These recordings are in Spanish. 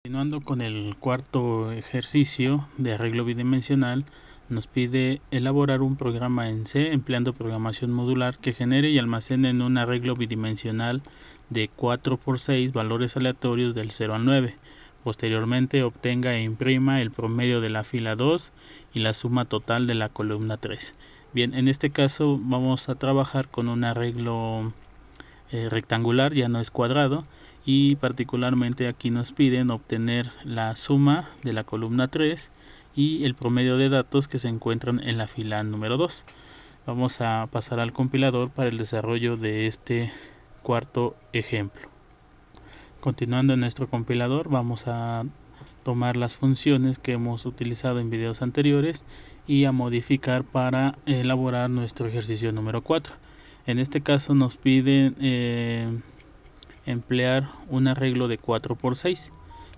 Continuando con el cuarto ejercicio de arreglo bidimensional, nos pide elaborar un programa en C empleando programación modular que genere y almacene en un arreglo bidimensional de 4×6 valores aleatorios del 0 al 9. Posteriormente obtenga e imprima el promedio de la fila 2 y la suma total de la columna 3. Bien, en este caso vamos a trabajar con un arreglo rectangular, ya no es cuadrado, y particularmente aquí nos piden obtener la suma de la columna 3 y el promedio de datos que se encuentran en la fila número 2. Vamos a pasar al compilador para el desarrollo de este cuarto ejemplo. Continuando en nuestro compilador, vamos a tomar las funciones que hemos utilizado en videos anteriores y a modificar para elaborar nuestro ejercicio número 4. En este caso nos piden emplear un arreglo de 4×6.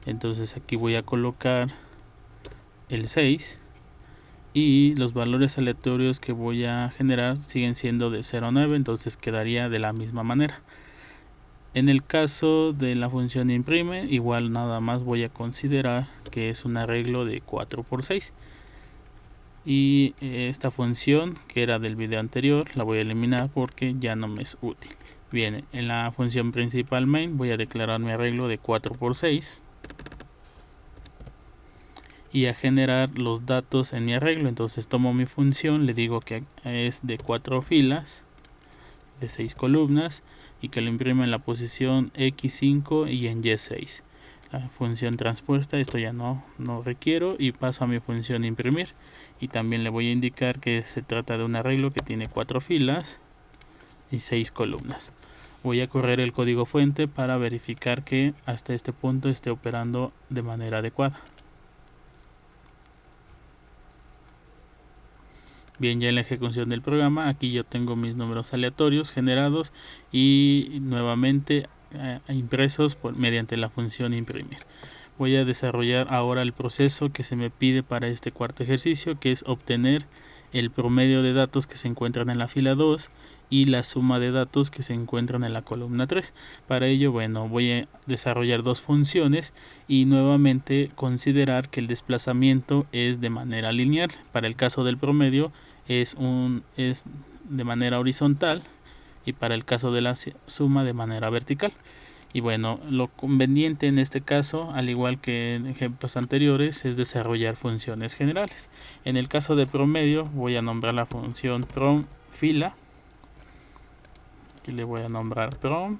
Entonces aquí voy a colocar el 6 y los valores aleatorios que voy a generar siguen siendo de 0 a 9, entonces quedaría de la misma manera. En el caso de la función imprime, igual nada más voy a considerar que es un arreglo de 4×6. Y esta función que era del video anterior la voy a eliminar porque ya no me es útil. Bien, en la función principal main voy a declarar mi arreglo de 4×6 y a generar los datos en mi arreglo. Entonces tomo mi función, le digo que es de 4 filas de 6 columnas y que lo imprime en la posición X5 y en Y6. La función transpuesta, esto ya no requiero, y paso a mi función imprimir, y también le voy a indicar que se trata de un arreglo que tiene 4 filas y 6 columnas. Voy a correr el código fuente para verificar que hasta este punto esté operando de manera adecuada. Bien, ya en la ejecución del programa, aquí yo tengo mis números aleatorios generados y nuevamente impresos mediante la función imprimir. Voy a desarrollar ahora el proceso que se me pide para este cuarto ejercicio, que es obtener el promedio de datos que se encuentran en la fila 2 y la suma de datos que se encuentran en la columna 3. Para ello, voy a desarrollar dos funciones y nuevamente considerar que el desplazamiento es de manera lineal. Para el caso del promedio es de manera horizontal y para el caso de la suma de manera vertical. Y lo conveniente en este caso, al igual que en ejemplos anteriores, es desarrollar funciones generales. En el caso de promedio voy a nombrar la función promFila. Aquí le voy a nombrar promFila.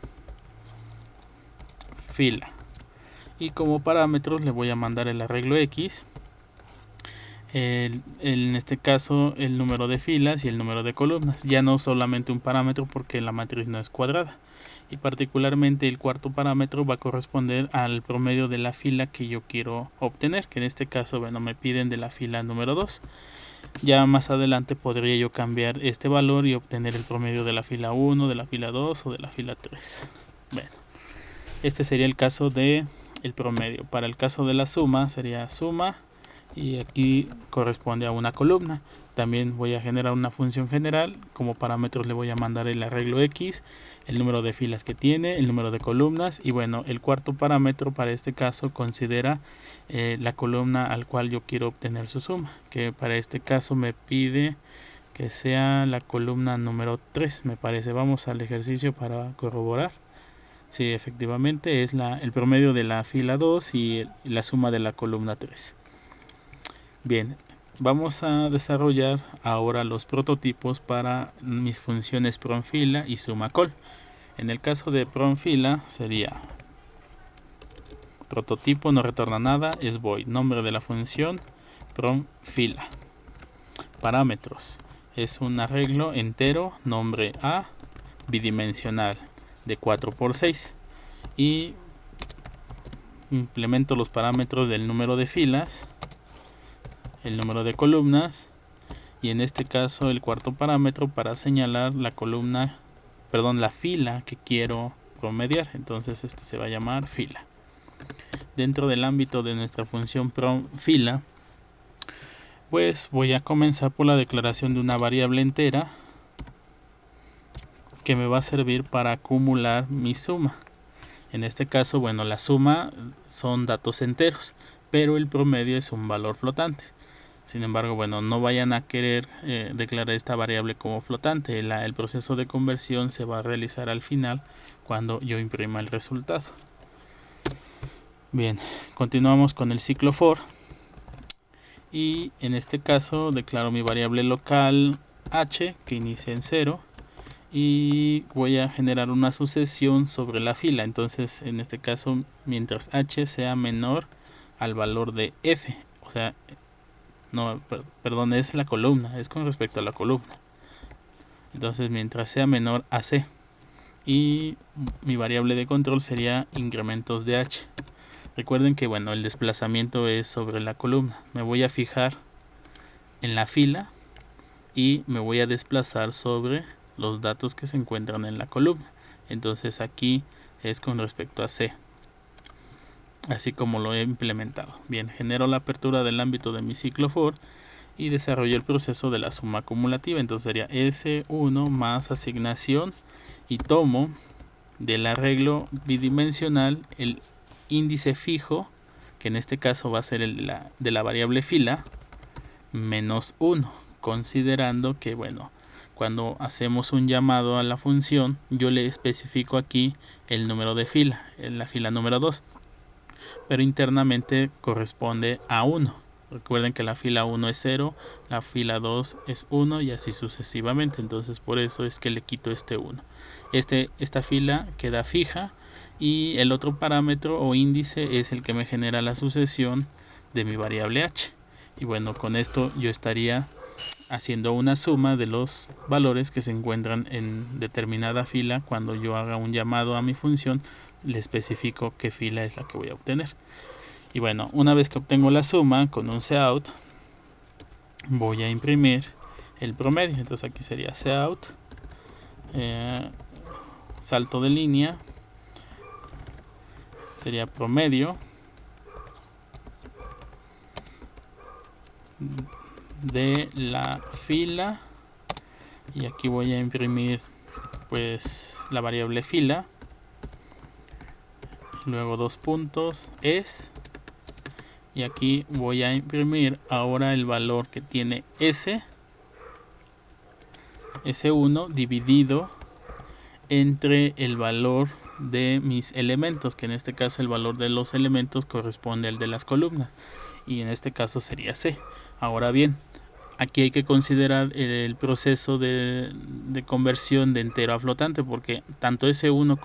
Y como parámetros le voy a mandar el arreglo X. En este caso el número de filas y el número de columnas. Ya no solamente un parámetro porque la matriz no es cuadrada. Y particularmente el cuarto parámetro va a corresponder al promedio de la fila que yo quiero obtener, que en este caso me piden de la fila número 2. Ya más adelante podría yo cambiar este valor y obtener el promedio de la fila 1, de la fila 2 o de la fila 3. Este sería el caso de el promedio. Para el caso de la suma sería suma y aquí corresponde a una columna. También voy a generar una función general. Como parámetros le voy a mandar el arreglo X, el número de filas que tiene, el número de columnas y el cuarto parámetro para este caso considera la columna al cual yo quiero obtener su suma, que para este caso me pide que sea la columna número 3, me parece. Vamos al ejercicio para corroborar. Sí, efectivamente es el promedio de la fila 2 y la suma de la columna 3. Bien, vamos a desarrollar ahora los prototipos para mis funciones promFila y sumacol. En el caso de promFila sería prototipo no retorna nada, es void, nombre de la función promFila. Parámetros, es un arreglo entero, nombre A, bidimensional de 4×6 y implemento los parámetros del número de filas, el número de columnas y en este caso el cuarto parámetro para señalar la fila que quiero promediar. Entonces este se va a llamar fila. Dentro del ámbito de nuestra función promFila, voy a comenzar por la declaración de una variable entera que me va a servir para acumular mi suma. En este caso, bueno, la suma son datos enteros, pero el promedio es un valor flotante. Sin embargo, bueno, no vayan a querer declarar esta variable como flotante. El proceso de conversión se va a realizar al final cuando yo imprima el resultado. Bien, continuamos con el ciclo for. Y en este caso declaro mi variable local h que inicia en 0 y voy a generar una sucesión sobre la fila. Entonces en este caso, mientras h sea menor al valor de f, o sea, no, perdón, es la columna, es con respecto a la columna. Entonces mientras sea menor a c, y mi variable de control sería incrementos de h. Recuerden que bueno, el desplazamiento es sobre la columna. Me voy a fijar en la fila y me voy a desplazar sobre los datos que se encuentran en la columna. Entonces aquí es con respecto a C, así como lo he implementado. Bien, genero la apertura del ámbito de mi ciclo for y desarrollo el proceso de la suma acumulativa. Entonces sería S1 más asignación y tomo del arreglo bidimensional el índice fijo, que en este caso va a ser el de la variable fila, menos 1, considerando que bueno, cuando hacemos un llamado a la función, yo le especifico aquí el número de fila, en la fila número 2, pero internamente corresponde a 1. Recuerden que la fila 1 es 0, la fila 2 es 1 y así sucesivamente. Entonces por eso es que le quito este 1. Esta fila queda fija y el otro parámetro o índice es el que me genera la sucesión de mi variable h. Y bueno, con esto yo estaría haciendo una suma de los valores que se encuentran en determinada fila. Cuando yo haga un llamado a mi función, le especifico qué fila es la que voy a obtener. Y bueno, una vez que obtengo la suma con un cout, voy a imprimir el promedio. Entonces aquí sería cout, salto de línea, sería promedio de la fila, y aquí voy a imprimir pues la variable fila, luego dos puntos es, y aquí voy a imprimir ahora el valor que tiene S1 dividido entre el valor de mis elementos, que en este caso el valor de los elementos corresponde al de las columnas, y en este caso sería C. Ahora bien, aquí hay que considerar el proceso de conversión de entero a flotante, porque tanto S1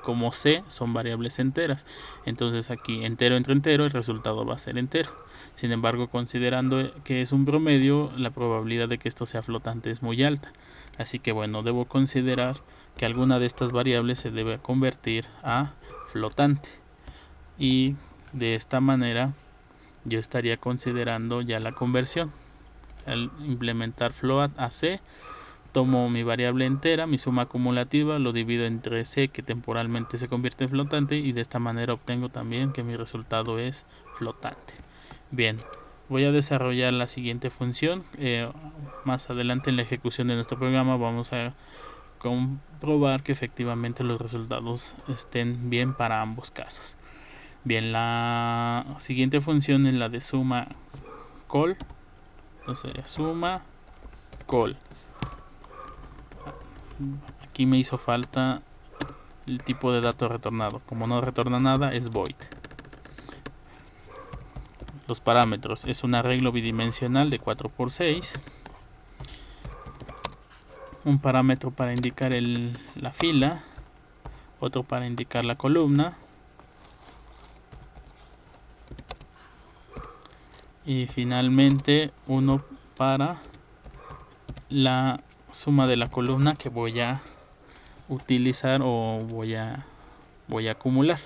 como C son variables enteras. Entonces aquí entero entre entero, el resultado va a ser entero. Sin embargo, considerando que es un promedio, la probabilidad de que esto sea flotante es muy alta. Así que bueno, debo considerar que alguna de estas variables se debe convertir a flotante. Y de esta manera yo estaría considerando ya la conversión. Al implementar float a C, tomo mi variable entera, mi suma acumulativa, lo divido entre C, que temporalmente se convierte en flotante, y de esta manera obtengo también que mi resultado es flotante. Bien, voy a desarrollar la siguiente función. Más adelante en la ejecución de nuestro programa vamos a comprobar que efectivamente los resultados estén bien para ambos casos. Bien, la siguiente función es la de suma call. Entonces sería suma call. Aquí me hizo falta el tipo de dato retornado. Como no retorna nada, es void. Los parámetros es un arreglo bidimensional de 4×6. Un parámetro para indicar la fila, otro para indicar la columna, y finalmente uno para la suma de la columna que voy a utilizar o voy a acumular.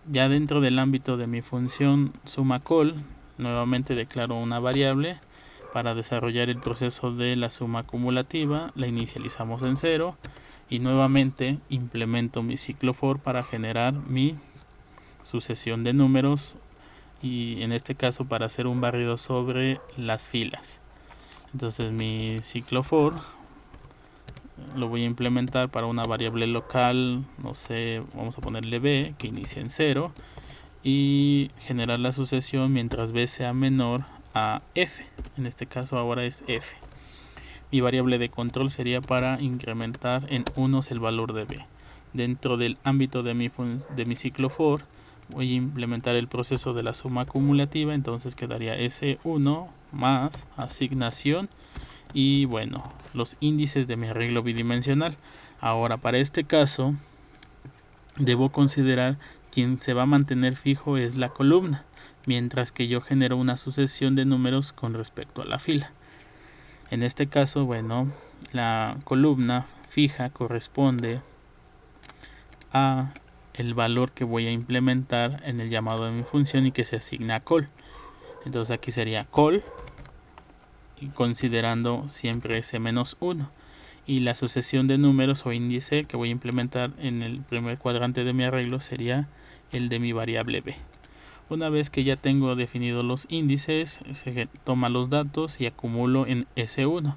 Ya dentro del ámbito de mi función suma call, nuevamente declaro una variable para desarrollar el proceso de la suma acumulativa. La inicializamos en 0 y nuevamente implemento mi ciclo for para generar mi sucesión de números, y en este caso para hacer un barrido sobre las filas. Entonces mi ciclo for lo voy a implementar para una variable local, no sé, vamos a ponerle b, que inicia en 0, y generar la sucesión mientras b sea menor a f. En este caso ahora es f. Mi variable de control sería para incrementar en unos el valor de b. Dentro del ámbito de mi ciclo for, voy a implementar el proceso de la suma acumulativa, entonces quedaría S1 más asignación y bueno, los índices de mi arreglo bidimensional. Ahora, para este caso, debo considerar quien se va a mantener fijo es la columna, mientras que yo genero una sucesión de números con respecto a la fila. En este caso, bueno, la columna fija corresponde a el valor que voy a implementar en el llamado de mi función y que se asigna a call. Entonces aquí sería call, y considerando siempre S-1, y la sucesión de números o índice que voy a implementar en el primer cuadrante de mi arreglo sería el de mi variable b. Una vez que ya tengo definidos los índices, se toma los datos y acumulo en S1.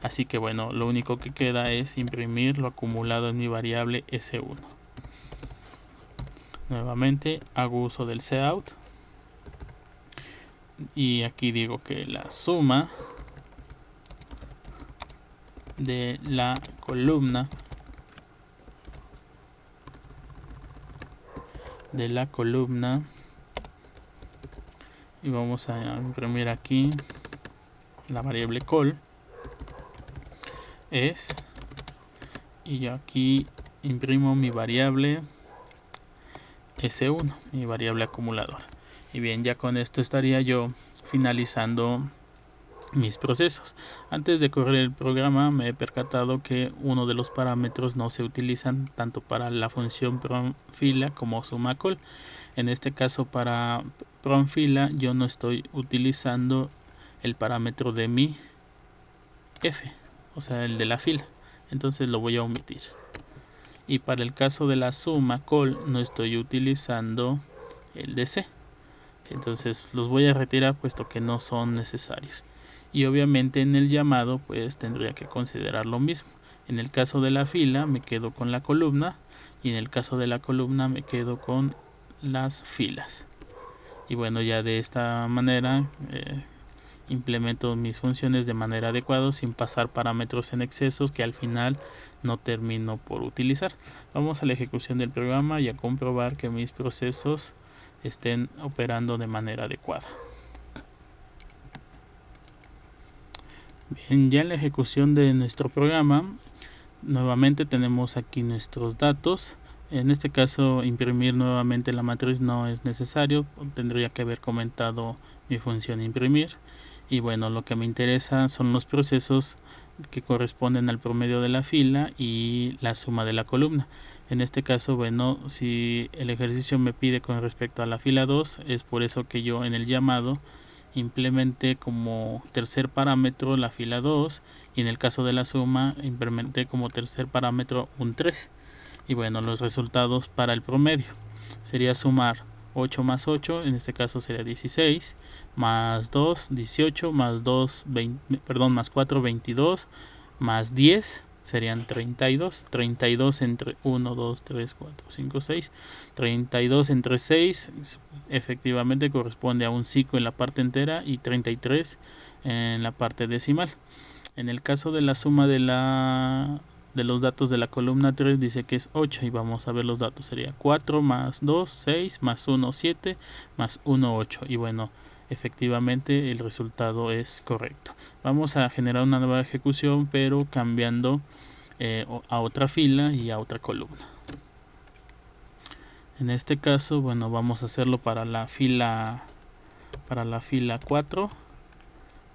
Así que bueno, lo único que queda es imprimir lo acumulado en mi variable S1. Nuevamente hago uso del cout y aquí digo que la suma de la columna y vamos a imprimir aquí la variable call es, y aquí imprimo mi variable S1, mi variable acumuladora. Y bien, ya con esto estaría yo finalizando mis procesos. Antes de correr el programa me he percatado que uno de los parámetros no se utilizan tanto para la función promFila como sumacol. En este caso, para promFila yo no estoy utilizando el parámetro de mi f, o sea el de la fila, entonces lo voy a omitir. Y para el caso de la suma call no estoy utilizando el de c, entonces los voy a retirar puesto que no son necesarios. Y obviamente en el llamado pues tendría que considerar lo mismo. En el caso de la fila me quedo con la columna y en el caso de la columna me quedo con las filas. Y bueno, ya de esta manera implemento mis funciones de manera adecuada sin pasar parámetros en excesos que al final no termino por utilizar. Vamos a la ejecución del programa y a comprobar que mis procesos estén operando de manera adecuada. Bien, ya en la ejecución de nuestro programa nuevamente tenemos aquí nuestros datos. En este caso imprimir nuevamente la matriz no es necesario, tendría que haber comentado mi función imprimir. Y bueno, lo que me interesa son los procesos que corresponden al promedio de la fila y la suma de la columna. En este caso, bueno, si el ejercicio me pide con respecto a la fila 2, es por eso que yo en el llamado implementé como tercer parámetro la fila 2 y en el caso de la suma implementé como tercer parámetro un 3. Y bueno, los resultados para el promedio sería sumar 8 más 8, en este caso sería 16, más 2, 18, más 2, 20, perdón, más 4, 22, más 10 serían 32, 32 entre 1, 2, 3, 4, 5, 6, 32 entre 6 efectivamente corresponde a un 5 en la parte entera y 33 en la parte decimal. En el caso de la suma de los datos de la columna 3 dice que es 8 y vamos a ver los datos, sería 4 más 2, 6, más 1, 7, más 1, 8 y bueno, efectivamente el resultado es correcto. Vamos a generar una nueva ejecución pero cambiando a otra fila y a otra columna. En este caso, bueno, vamos a hacerlo para la fila 4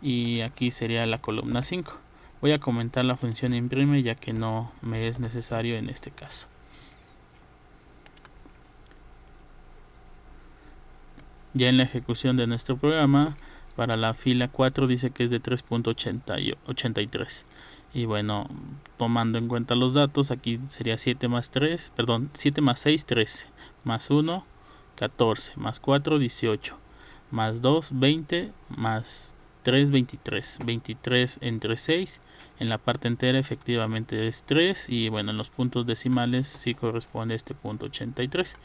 y aquí sería la columna 5. Voy a comentar la función imprime ya que no me es necesario en este caso. Ya en la ejecución de nuestro programa, para la fila 4 dice que es de 3.83 y bueno, tomando en cuenta los datos, aquí sería 7 más 3, perdón, 7 más 6, 13, más 1, 14, más 4, 18, más 2, 20, más 3, 23. 23 entre 6. En la parte entera efectivamente es 3. Y bueno, en los puntos decimales sí corresponde a este punto 83.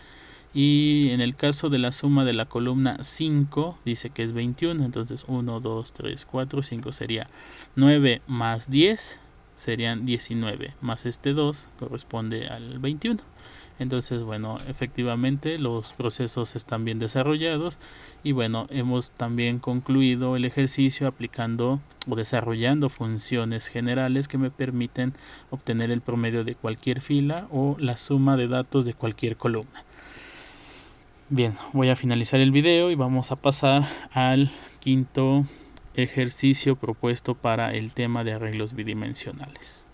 Y en el caso de la suma de la columna 5, dice que es 21. Entonces 1, 2, 3, 4, 5 sería 9 más 10. Serían 19. Más este 2 corresponde al 21. Entonces, bueno, efectivamente los procesos están bien desarrollados y bueno, hemos también concluido el ejercicio aplicando o desarrollando funciones generales que me permiten obtener el promedio de cualquier fila o la suma de datos de cualquier columna. Bien, voy a finalizar el video y vamos a pasar al quinto ejercicio propuesto para el tema de arreglos bidimensionales.